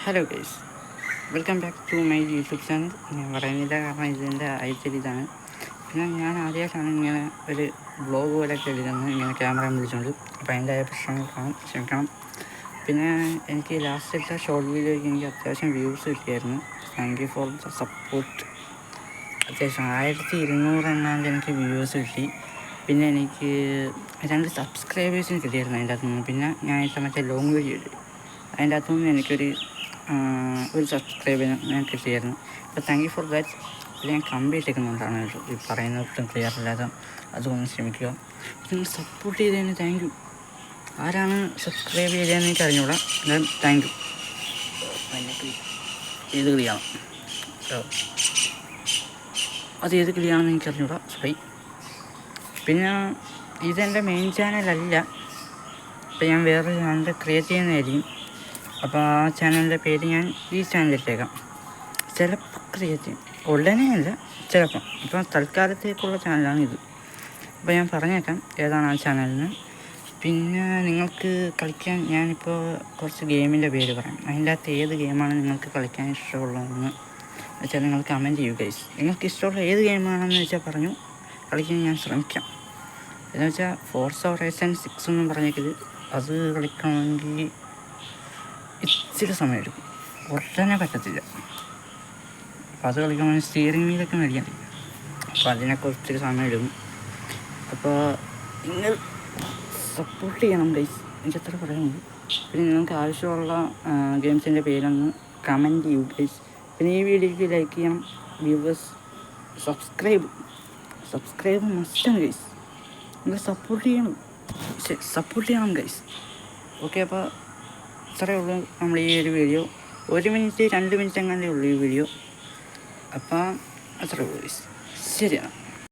Hello guys, welcome back to my YouTube channel. ഞാൻ പറയുന്നില്ല കാരണം ഇതിൻ്റെ ഇതാണ്. പിന്നെ ഞാൻ ആദ്യമായിട്ടാണ് ഇങ്ങനെ ഒരു വ്ളോഗ് പോലെയൊക്കെ എഴുതുന്നത്, ഇങ്ങനെ ക്യാമറ വിളിച്ചുകൊണ്ട്. അപ്പോൾ അതിൻ്റെ പ്രശ്നങ്ങൾ കാണും, ക്ഷമിക്കണം. പിന്നെ എനിക്ക് ലാസ്റ്റത്തെ ഷോർട്ട് വീഡിയോയ്ക്ക് എനിക്ക് അത്യാവശ്യം വ്യൂസ് കിട്ടിയായിരുന്നു. Thank you for the support. അത്യാവശ്യം 1200 എണ്ണാണ്ട് എനിക്ക് വ്യൂസ് കിട്ടി. പിന്നെ എനിക്ക് 2 സബ്സ്ക്രൈബേഴ്സിന് കിട്ടിയായിരുന്നു അതിൻ്റെ അകത്തുനിന്ന്. പിന്നെ ഞാൻ ഇട്ട മറ്റേ ലോങ് വീഡിയോ ഇട്ട് അതിൻ്റെ അകത്തുനിന്ന് എനിക്കൊരു സബ്സ്ക്രൈബിന് ഞാൻ കിട്ടിയായിരുന്നു. അപ്പോൾ താങ്ക് യു ഫോർ ദാറ്റ്. ഇത് ഞാൻ കംപ്ലീറ്റ് എടുക്കുന്നുണ്ടാണ് ഈ പറയുന്നതും ക്ലിയർ അല്ലാതെ, അതുകൊണ്ട് ക്ഷമിക്കുക. നിങ്ങൾ സപ്പോർട്ട് ചെയ്തതിന് താങ്ക് യു. ആരാണ് സബ്സ്ക്രൈബ് ചെയ്തതെന്ന് എനിക്ക് അറിഞ്ഞൂടാ, എന്തായാലും താങ്ക് യു. ഏത് കളിയാണ് അത് ഏത് കളിയാണെന്ന് എനിക്ക് അറിഞ്ഞൂടാ, സോറി. പിന്നെ ഇതെൻ്റെ മെയിൻ ചാനലല്ല, ഇപ്പം ഞാൻ വേറെ ചാനൽ ക്രിയേറ്റ് ചെയ്യുന്നതായിരിക്കും. അപ്പോൾ ആ ചാനലിൻ്റെ പേര് ഞാൻ ഈ ചാനലിട്ടേക്കാം. ചിലപ്പോൾ ക്രിയേറ്റ് ചെയ്യും, ഉടനെയല്ല, ചിലപ്പം. ഇപ്പോൾ തൽക്കാലത്തേക്കുള്ള ചാനലാണിത്. അപ്പോൾ ഞാൻ പറഞ്ഞേക്കാം ഏതാണ് ആ ചാനലിന്. പിന്നെ നിങ്ങൾക്ക് കളിക്കാൻ ഞാനിപ്പോൾ കുറച്ച് ഗെയിമിൻ്റെ പേര് പറയാം. അതിൻ്റെ അകത്ത് ഏത് ഗെയിമാണ് നിങ്ങൾക്ക് കളിക്കാൻ ഇഷ്ടമുള്ളതെന്ന് വെച്ചാൽ നിങ്ങൾ കമൻറ്റ് ചെയ്യൂ ഗൈസ്. നിങ്ങൾക്ക് ഇഷ്ടമുള്ള ഏത് ഗെയിമാണെന്ന് വെച്ചാൽ പറഞ്ഞു, കളിക്കാൻ ഞാൻ ശ്രമിക്കാം. എന്ന് വെച്ചാൽ ഫോർസ ഹൊറൈസൺ 6 എന്നും പറഞ്ഞേക്കത്, അത് കളിക്കണമെങ്കിൽ ഇച്ചിരി സമയം എടുക്കും, ഉടനെ പറ്റത്തില്ല. അപ്പോൾ അത് കളിക്കണമെങ്കിൽ സ്റ്റിയറിംഗ് വീലൊക്കെ മേടിക്കണം. അപ്പോൾ അതിനൊക്കെ ഒത്തിരി സമയം എടുക്കും. അപ്പോൾ നിങ്ങൾ സപ്പോർട്ട് ചെയ്യണം ഗൈസ്, എനിക്കത്ര പറയുന്നു. പിന്നെ നിങ്ങൾക്ക് ആവശ്യമുള്ള ഗെയിംസിൻ്റെ പേരൊന്ന് കമൻറ്റ് ചെയ്യൂ ഗൈസ്. പിന്നെ ഈ വീഡിയോയ്ക്ക് ലൈക്ക് ചെയ്യണം, വ്യൂവേഴ്സ്. സബ്സ്ക്രൈബ് മസ്റ്റാണ് ഗൈസ്. നിങ്ങൾ സപ്പോർട്ട് ചെയ്യണം ഗൈസ്. ഓക്കെ, അപ്പോൾ ഇത്രയേ ഉള്ളൂ നമ്മൾ ഈ ഒരു വീഡിയോ. 1 മിനിറ്റ് 2 മിനിറ്റ് എങ്ങനെ ഉള്ളൂ ഈ വീഡിയോ. അപ്പോൾ അത്രയേ ഉള്ളൂ ഗൈസ്. ശരിയാണ്.